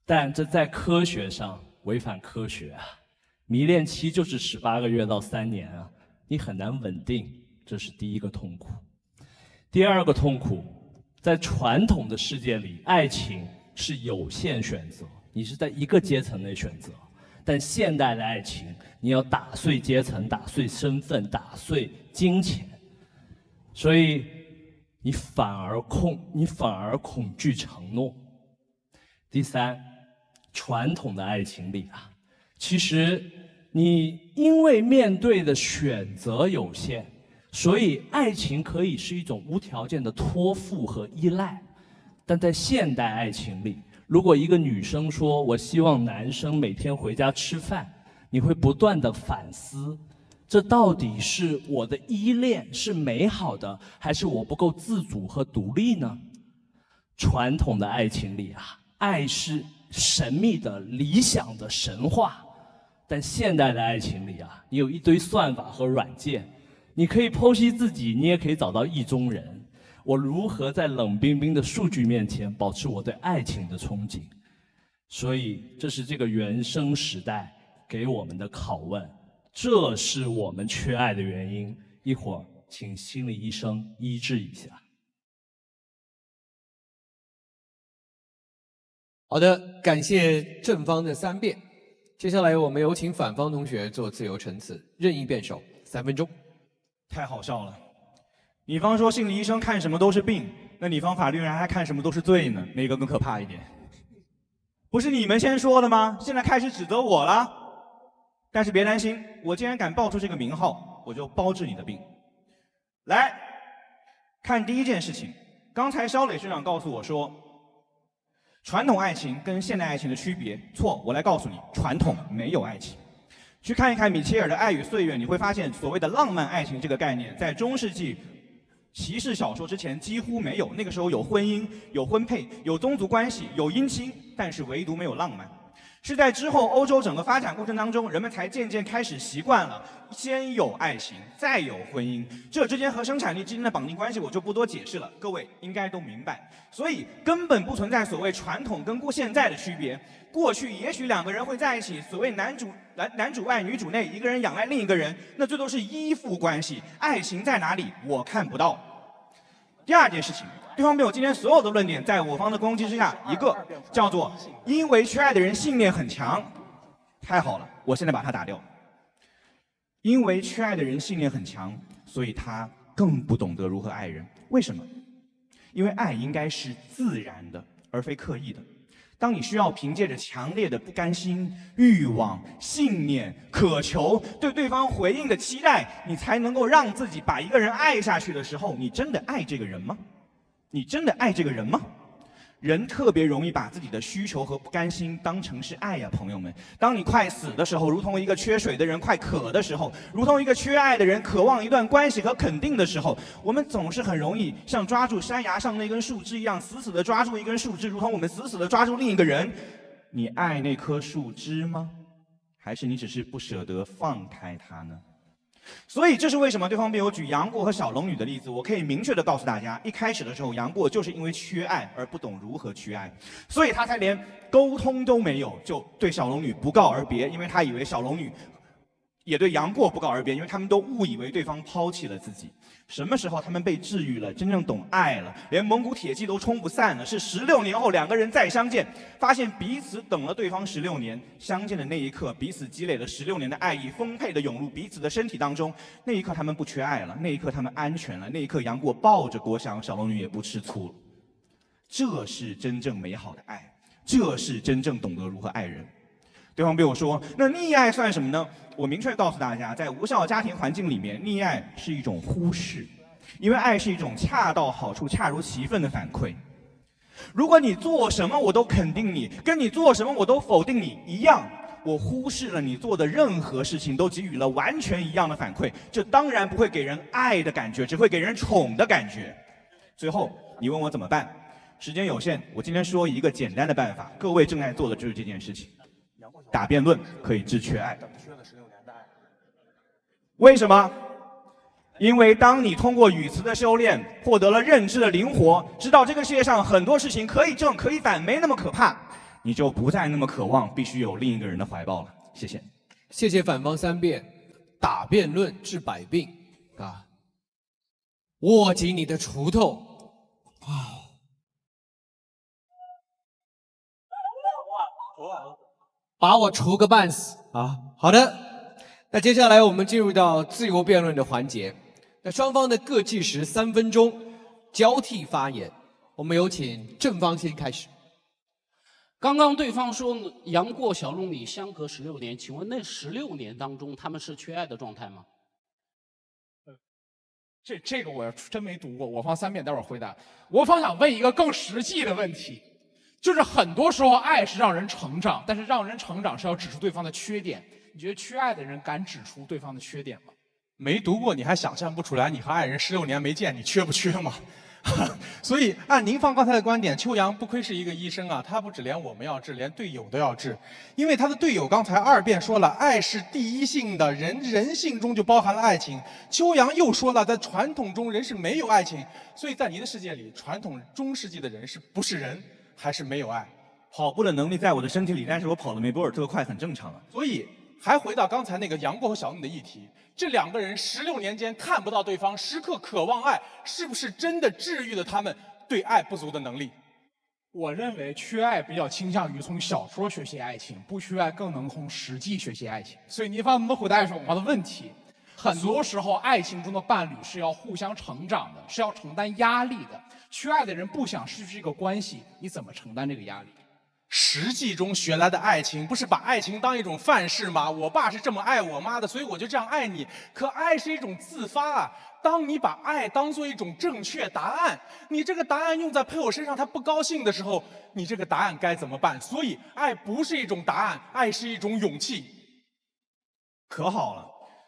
但这在科学上违反科学啊！迷恋期就是18个月到3年啊！你很难稳定，这是第一个痛苦。第二个痛苦，在传统的世界里，爱情是有限选择，你是在一个阶层内选择。但现代的爱情，你要打碎阶层，打碎身份，打碎金钱，所以你反而恐惧承诺。第三，传统的爱情里啊，其实你因为面对的选择有限，所以爱情可以是一种无条件的托付和依赖。但在现代爱情里，如果一个女生说我希望男生每天回家吃饭，你会不断的反思，这到底是我的依恋是美好的，还是我不够自主和独立呢？传统的爱情里啊，爱是神秘的、理想的神话。但现代的爱情里啊，你有一堆算法和软件，你可以剖析自己，你也可以找到意中人。我如何在冷冰冰的数据面前保持我对爱情的憧憬？所以，这是这个原生时代给我们的拷问，这是我们缺爱的原因。一会儿，请心理医生医治一下。好的，感谢正方的3辩。接下来我们有请反方同学做自由陈词，任意辩手，3分钟。太好笑了！你方说心理医生看什么都是病，那你方法律人还看什么都是罪呢？哪个更可怕一点？不是你们先说的吗？现在开始指责我了。但是别担心，我既然敢报出这个名号，我就包治你的病。来看第一件事情，刚才肖磊学长告诉我说，传统爱情跟现代爱情的区别，错，我来告诉你，传统没有爱情。去看一看米切尔的《爱与岁月》，你会发现所谓的浪漫爱情这个概念，在中世纪骑士小说之前几乎没有。那个时候有婚姻、有婚配、有宗族关系、有姻亲，但是唯独没有浪漫。是在之后欧洲整个发展过程当中，人们才渐渐开始习惯了先有爱情，再有婚姻，这之间和生产力之间的绑定关系我就不多解释了，各位应该都明白。所以根本不存在所谓传统跟现在的区别。过去也许2个人会在一起，所谓男主外女主内，一个人仰赖另一个人，那最多是依附关系。爱情在哪里？我看不到。第二件事情，对方辩友今天所有的论点，在我方的攻击之下，一个叫做因为缺爱的人信念很强，太好了，我现在把它打掉。因为缺爱的人信念很强，所以他更不懂得如何爱人。为什么？因为爱应该是自然的，而非刻意的。当你需要凭借着强烈的不甘心、欲望、信念、渴求，对对方回应的期待，你才能够让自己把一个人爱下去的时候，你真的爱这个人吗？你真的爱这个人吗？人特别容易把自己的需求和不甘心当成是爱呀，朋友们。当你快死的时候，如同一个缺水的人快渴的时候，如同一个缺爱的人渴望一段关系和肯定的时候，我们总是很容易像抓住山崖上那根树枝一样，死死地抓住一根树枝，如同我们死死地抓住另一个人。你爱那棵树枝吗？还是你只是不舍得放开它呢？所以这是为什么对方辩友举杨过和小龙女的例子，我可以明确的告诉大家，一开始的时候，杨过就是因为缺爱而不懂如何去爱，所以他才连沟通都没有，就对小龙女不告而别，因为他以为小龙女也对杨过不告而别，因为他们都误以为对方抛弃了自己。什么时候他们被治愈了，真正懂爱了，连蒙古铁骑都冲不散了？是16年后两个人再相见，发现彼此等了对方16年，相见的那一刻，彼此积累了16年的爱意，丰沛的涌入彼此的身体当中。那一刻他们不缺爱了，那一刻他们安全了，那一刻杨过抱着郭襄，小龙女也不吃醋了。这是真正美好的爱，这是真正懂得如何爱人。对方对我说，那溺爱算什么呢？我明确告诉大家，在无效家庭环境里面，溺爱是一种忽视，因为爱是一种恰到好处、恰如其分的反馈。如果你做什么我都肯定你，跟你做什么我都否定你一样，我忽视了你做的任何事情，都给予了完全一样的反馈，这当然不会给人爱的感觉，只会给人宠的感觉。最后，你问我怎么办？时间有限，我今天说一个简单的办法，各位正在做的就是这件事情。打辩论可以治缺爱。为什么？因为当你通过语词的修炼，获得了认知的灵活，知道这个世界上很多事情可以正可以反，没那么可怕，你就不再那么渴望必须有另一个人的怀抱了。谢谢。谢谢反方三辩，打辩论治百病啊！握紧你的锄头啊！把我锄个半死啊！好的，那接下来我们进入到自由辩论的环节。那双方的各计时3分钟，交替发言。我们有请正方先开始。刚刚对方说杨过、小龙女相隔16年，请问那16年当中他们是缺爱的状态吗？这个我真没读过，我方三辩，待会儿回答。我方想问一个更实际的问题。就是很多时候爱是让人成长，但是让人成长是要指出对方的缺点。你觉得缺爱的人敢指出对方的缺点吗？没读过你还想象不出来，你和爱人16年没见，你缺不缺吗？所以按您方刚才的观点，秋阳不愧是一个医生啊，他不只连我们要治，连队友都要治。因为他的队友刚才2辩说了，爱是第一性的，人性中就包含了爱情。秋阳又说了，在传统中人是没有爱情，所以在您的世界里，传统中世纪的人是不是人？还是没有爱？跑步的能力在我的身体里，但是我跑得没博尔特快，很正常啊。所以还回到刚才那个杨过和小龙女的议题，这2个人16年间看不到对方，时刻渴望爱，是不是真的治愈了他们对爱不足的能力？我认为缺爱比较倾向于从小说学习爱情，不缺爱更能从实际学习爱情。所以您方能不能回答一下我方的问题？很多时候，爱情中的伴侣是要互相成长的，是要承担压力的。缺爱的人不想失去这个关系，你怎么承担这个压力？实际中学来的爱情，不是把爱情当一种范式吗？我爸是这么爱我妈的，所以我就这样爱你。可爱是一种自发啊！当你把爱当做一种正确答案，你这个答案用在配偶身上，他不高兴的时候，你这个答案该怎么办？所以，爱不是一种答案，爱是一种勇气。可好了，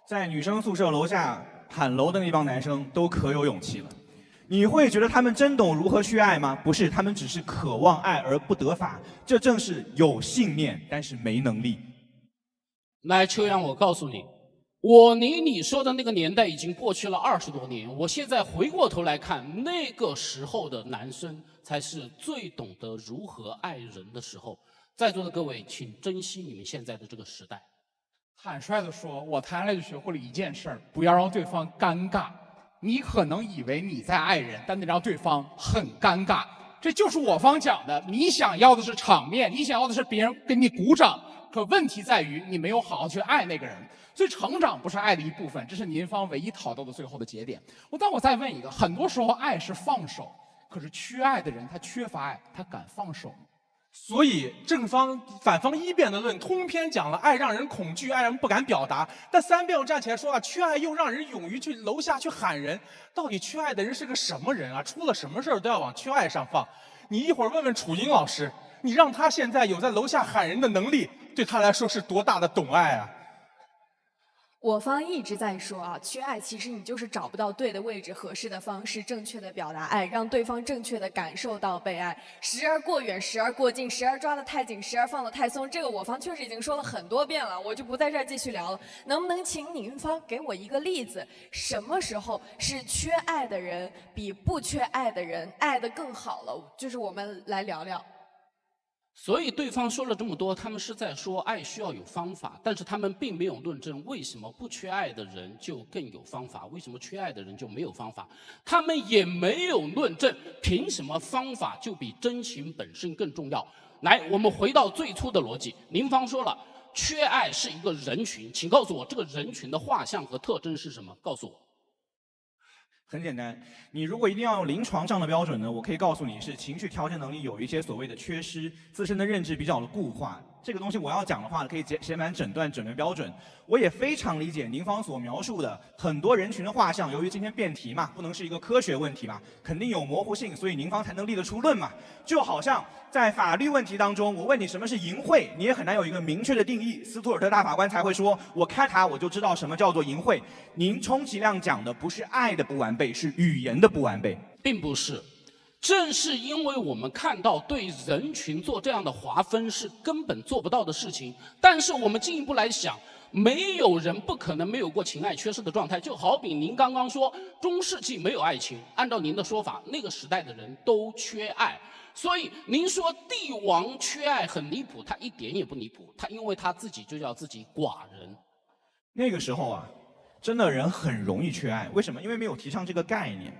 在女生宿舍楼下喊楼的那帮男生都可有勇气了。你会觉得他们真懂如何去爱吗？不是，他们只是渴望爱而不得法。这正是有信念，但是没能力。来，秋阳，我告诉你，我离你说的那个年代已经过去了20多年。我现在回过头来看，那个时候的男生才是最懂得如何爱人的时候。在座的各位，请珍惜你们现在的这个时代。坦率地说，我谈恋爱就学会了一件事儿：不要让对方尴尬。你可能以为你在爱人，但得让对方很尴尬。这就是我方讲的，你想要的是场面，你想要的是别人给你鼓掌。可问题在于你没有好好去爱那个人。所以成长不是爱的一部分，这是您方唯一讨到的最后的节点。但我再问一个，很多时候爱是放手，可是缺爱的人他缺乏爱，他敢放手吗？所以正方、反方一辩的论通篇讲了爱让人恐惧，爱让人不敢表达。但三辩又站起来说缺爱又让人勇于去楼下去喊人。到底缺爱的人是个什么人啊？出了什么事儿都要往缺爱上放。你一会儿问问楚英老师，你让他现在有在楼下喊人的能力，对他来说是多大的懂爱啊？我方一直在说啊，缺爱其实你就是找不到对的位置、合适的方式、正确的表达爱，让对方正确的感受到被爱。时而过远，时而过近，时而抓得太紧，时而放得太松。这个我方确实已经说了很多遍了，我就不在这儿继续聊了。能不能请您方给我一个例子？什么时候是缺爱的人比不缺爱的人爱得更好了？就是我们来聊聊。所以对方说了这么多，他们是在说爱需要有方法，但是他们并没有论证为什么不缺爱的人就更有方法，为什么缺爱的人就没有方法。他们也没有论证凭什么方法就比真情本身更重要。来，我们回到最初的逻辑，您方说了缺爱是一个人群，请告诉我这个人群的画像和特征是什么？告诉我。很简单，你如果一定要用临床上的标准呢，我可以告诉你是情绪调节能力有一些所谓的缺失，自身的认知比较的固化。这个东西我要讲的话，可以写满诊断诊断标准。我也非常理解您方所描述的很多人群的画像，由于今天辩题嘛，不能是一个科学问题嘛，肯定有模糊性，所以您方才能立得出论嘛。就好像在法律问题当中，我问你什么是淫秽，你也很难有一个明确的定义。斯图尔特大法官才会说，我开塔我就知道什么叫做淫秽。您充其量讲的不是爱的不完备，是语言的不完备，并不是。正是因为我们看到对人群做这样的划分是根本做不到的事情，但是我们进一步来想，没有人不可能没有过情爱缺失的状态。就好比您刚刚说中世纪没有爱情，按照您的说法，那个时代的人都缺爱。所以您说帝王缺爱很离谱，他一点也不离谱，他因为他自己就叫自己寡人。那个时候啊，真的人很容易缺爱，为什么？因为没有提倡这个概念。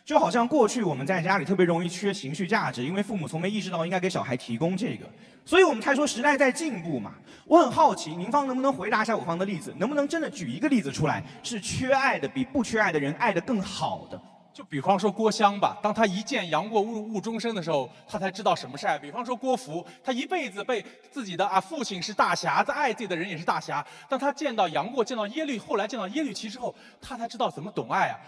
就好像过去我们在家里特别容易缺情绪价值，因为父母从没意识到应该给小孩提供这个，所以我们才说时代在进步嘛。我很好奇，您方能不能回答一下我方的例子，能不能真的举一个例子出来，是缺爱的比不缺爱的人爱得更好的？就比方说郭襄吧，当他一见杨过误终身的时候，他才知道什么是爱。比方说郭芙，他一辈子被自己的父亲是大侠，在爱自己的人也是大侠。当他见到杨过，见到耶律，后来见到耶律齐之后，他才知道怎么懂爱啊。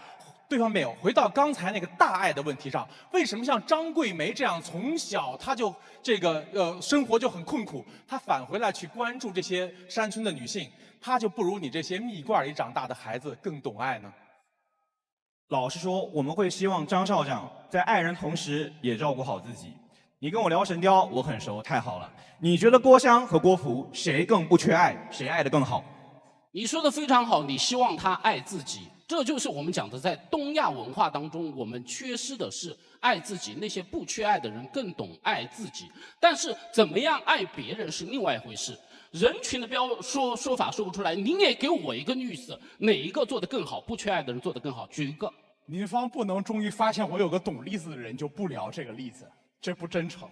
对方没有。回到刚才那个大爱的问题上，为什么像张桂梅这样从小她就生活就很困苦，她返回来去关注这些山村的女性，她就不如你这些蜜罐里长大的孩子更懂爱呢？老实说，我们会希望张校长在爱人同时也照顾好自己。你跟我聊神雕，我很熟，太好了。你觉得郭襄和郭芙谁更不缺爱，谁爱得更好？你说的非常好，你希望他爱自己，这就是我们讲的，在东亚文化当中，我们缺失的是爱自己。那些不缺爱的人更懂爱自己，但是怎么样爱别人是另外一回事。人群的说法说不出来，您也给我一个例子，哪一个做得更好？不缺爱的人做得更好，举一个。您方不能终于发现我有个懂例子的人就不聊这个例子，这不真诚。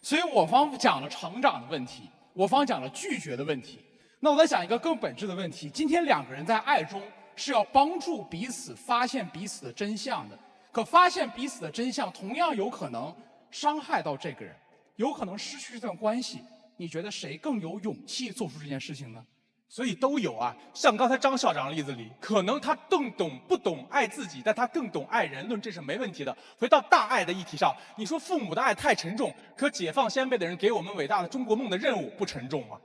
所以我方讲了成长的问题，我方讲了拒绝的问题。那我在讲一个更本质的问题，今天两个人在爱中是要帮助彼此发现彼此的真相的，可发现彼此的真相同样有可能伤害到这个人，有可能失去这段关系。你觉得谁更有勇气做出这件事情呢？所以都有啊，像刚才张校长的例子里，可能他更不懂爱自己，但他更懂爱人，这是没问题的。回到大爱的议题上，你说父母的爱太沉重，可解放先辈的人给我们伟大的中国梦的任务不沉重吗？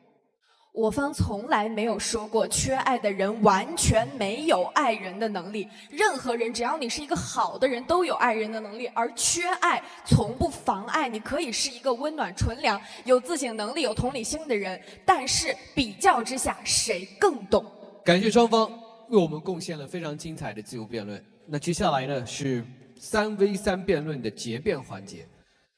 我方从来没有说过缺爱的人完全没有爱人的能力，任何人只要你是一个好的人都有爱人的能力，而缺爱从不妨碍你可以是一个温暖纯良、有自省能力、有同理心的人，但是比较之下谁更懂？感谢双方为我们贡献了非常精彩的自由辩论。那接下来呢是3v3辩论的结辩环节。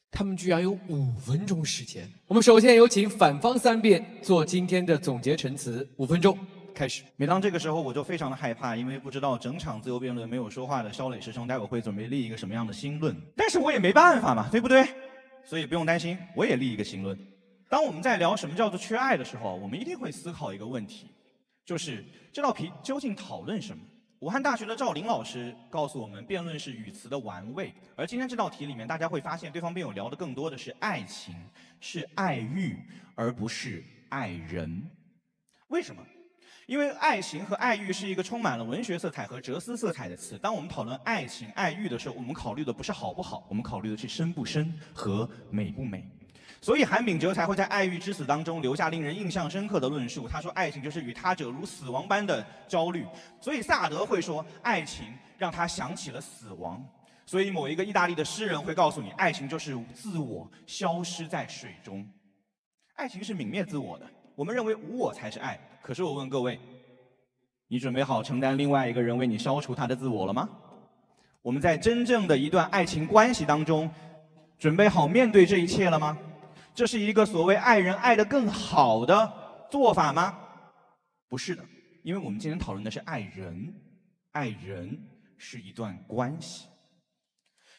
他们居然有5分钟时间。我们首先有请反方3辩做今天的总结陈词，5分钟开始。每当这个时候，我就非常的害怕，因为不知道整场自由辩论没有说话的肖磊师兄待会会准备立一个什么样的新论。但是我也没办法嘛，对不对？所以不用担心，我也立一个新论。当我们在聊什么叫做缺爱的时候，我们一定会思考一个问题，就是这道题究竟讨论什么？武汉大学的赵林老师告诉我们，辩论是语词的玩味。而今天这道题里面，大家会发现对方辩友聊的更多的是爱情，是爱欲，而不是爱人。为什么？因为爱情和爱欲是一个充满了文学色彩和哲思色彩的词。当我们讨论爱情、爱欲的时候，我们考虑的不是好不好，我们考虑的是深不深和美不美。所以韩炳哲才会在《爱欲之死》当中留下令人印象深刻的论述。他说，爱情就是与他者如死亡般的焦虑。所以萨德会说，爱情让他想起了死亡。所以某一个意大利的诗人会告诉你，爱情就是自我消失在水中。爱情是泯灭自我的，我们认为无我才是爱。可是我问各位，你准备好承担另外一个人为你消除他的自我了吗？我们在真正的一段爱情关系当中，准备好面对这一切了吗？这是一个所谓爱人爱得更好的做法吗？不是的，因为我们今天讨论的是爱人，爱人是一段关系。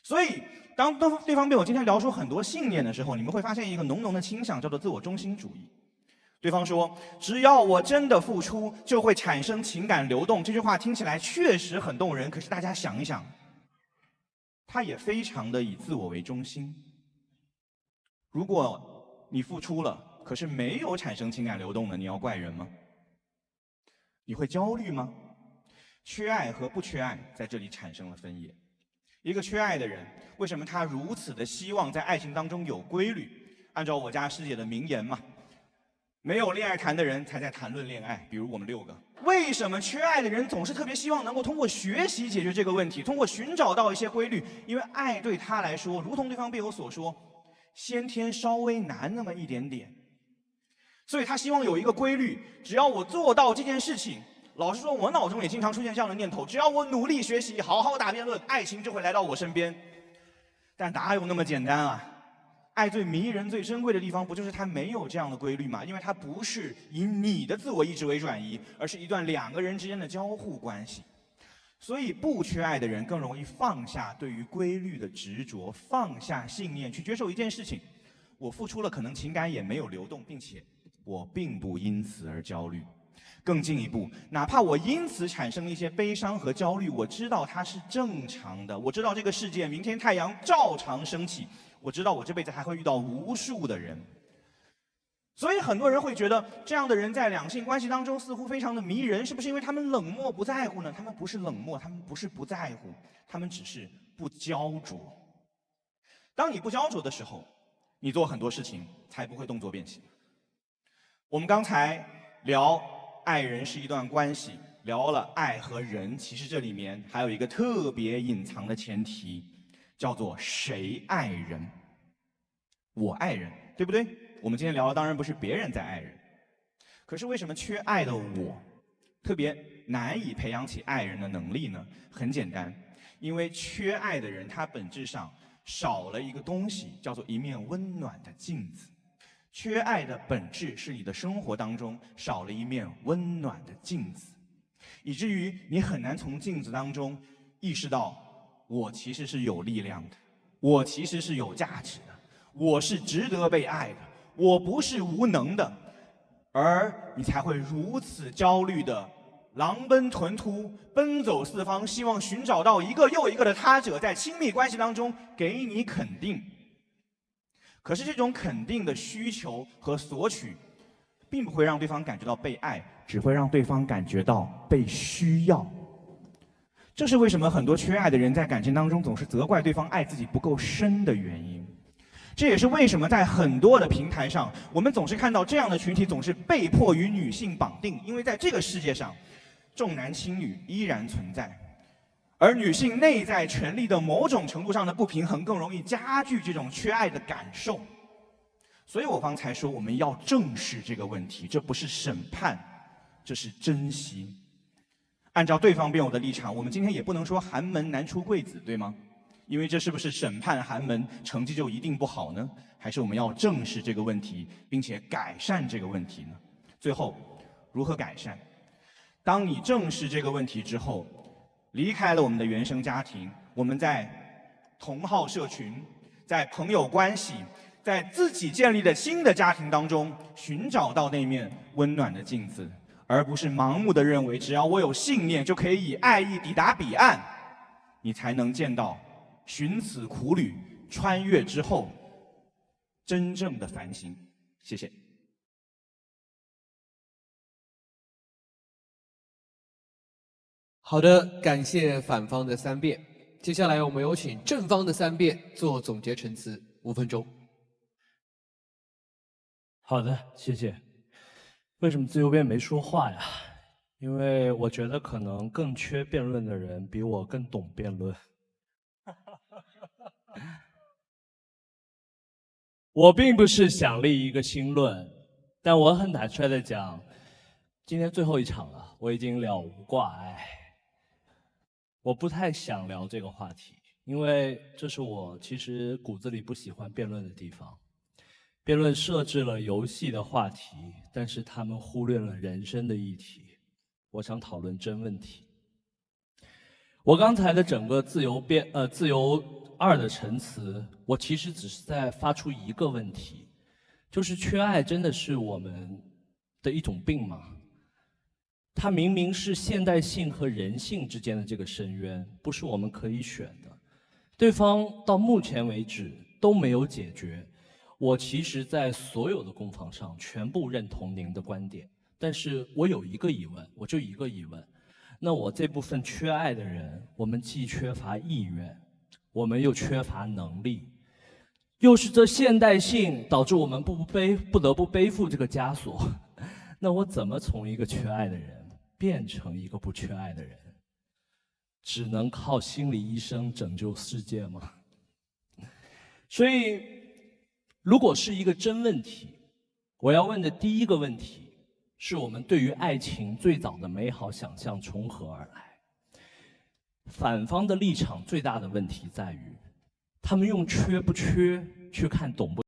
所以，当对方辩友今天聊出很多信念的时候，你们会发现一个浓浓的倾向，叫做自我中心主义。对方说，只要我真的付出，就会产生情感流动。这句话听起来确实很动人，可是大家想一想，它也非常的以自我为中心。如果你付出了，可是没有产生情感流动的，你要怪人吗？你会焦虑吗？缺爱和不缺爱在这里产生了分野。一个缺爱的人，为什么他如此的希望在爱情当中有规律？按照我家师姐的名言嘛，没有恋爱谈的人才在谈论恋爱，比如我们6个。为什么缺爱的人总是特别希望能够通过学习解决这个问题，通过寻找到一些规律？因为爱对他来说，如同对方辩友所说，先天稍微难那么一点点，所以他希望有一个规律，只要我做到这件事情，老实说，我脑中也经常出现这样的念头，只要我努力学习，好好打辩论，爱情就会来到我身边。但哪有那么简单啊？爱最迷人、最珍贵的地方，不就是它没有这样的规律吗？因为它不是以你的自我意志为转移，而是一段2个人之间的交互关系。所以不缺爱的人更容易放下对于规律的执着，放下信念，去接受一件事情。我付出了，可能情感也没有流动，并且我并不因此而焦虑。更进一步，哪怕我因此产生一些悲伤和焦虑，我知道它是正常的。我知道这个世界明天太阳照常升起，我知道我这辈子还会遇到无数的人。所以很多人会觉得这样的人在两性关系当中似乎非常的迷人，是不是因为他们冷漠不在乎呢？他们不是冷漠，他们不是不在乎，他们只是不焦灼。当你不焦灼的时候，你做很多事情才不会动作变形。我们刚才聊爱人是一段关系，聊了爱和人，其实这里面还有一个特别隐藏的前提，叫做谁爱人？我爱人，对不对？我们今天聊的当然不是别人在爱人，可是为什么缺爱的我特别难以培养起爱人的能力呢？很简单，因为缺爱的人他本质上少了一个东西，叫做一面温暖的镜子。缺爱的本质是你的生活当中少了一面温暖的镜子，以至于你很难从镜子当中意识到，我其实是有力量的，我其实是有价值的，我是值得被爱的，我不是无能的，而你才会如此焦虑的狼奔豚突，奔走四方，希望寻找到一个又一个的他者，在亲密关系当中给你肯定。可是这种肯定的需求和索取，并不会让对方感觉到被爱，只会让对方感觉到被需要。这是为什么很多缺爱的人在感情当中总是责怪对方爱自己不够深的原因。这也是为什么在很多的平台上，我们总是看到这样的群体总是被迫与女性绑定，因为在这个世界上，重男轻女依然存在。而女性内在权力的某种程度上的不平衡，更容易加剧这种缺爱的感受。所以我刚才说，我们要正视这个问题，这不是审判，这是珍惜。按照对方辩友的立场，我们今天也不能说寒门难出贵子，对吗？因为这是不是审判寒门成绩就一定不好呢？还是我们要正视这个问题，并且改善这个问题呢？最后，如何改善？当你正视这个问题之后，离开了我们的原生家庭，我们在同好社群，在朋友关系，在自己建立的新的家庭当中，寻找到那面温暖的镜子，而不是盲目的认为只要我有信念就可以以爱意抵达彼岸，你才能见到寻此苦旅穿越之后真正的繁星。谢谢。好的，感谢反方的3辩。接下来我们有请正方的3辩做总结陈词，5分钟。好的，谢谢。为什么自由辩没说话呀？因为我觉得可能更缺辩论的人比我更懂辩论。我并不是想立一个新论，但我很坦率的讲，今天最后一场了，我已经了无挂碍。我不太想聊这个话题，因为这是我其实骨子里不喜欢辩论的地方。辩论设置了游戏的话题，但是他们忽略了人生的议题。我想讨论真问题。我刚才的整个自由2的陈词，我其实只是在发出一个问题，就是缺爱真的是我们的一种病吗？它明明是现代性和人性之间的这个深渊，不是我们可以选的。对方到目前为止都没有解决。我其实在所有的攻防上全部认同您的观点，但是我有一个疑问，我就一个疑问，那我这部分缺爱的人，我们既缺乏意愿，我们又缺乏能力，又是这现代性导致我们不得不背负这个枷锁，那我怎么从一个缺爱的人变成一个不缺爱的人？只能靠心理医生拯救世界吗？所以如果是一个真问题，我要问的第一个问题是我们对于爱情最早的美好想象从何而来？反方的立场最大的问题在于，他们用缺不缺去看懂不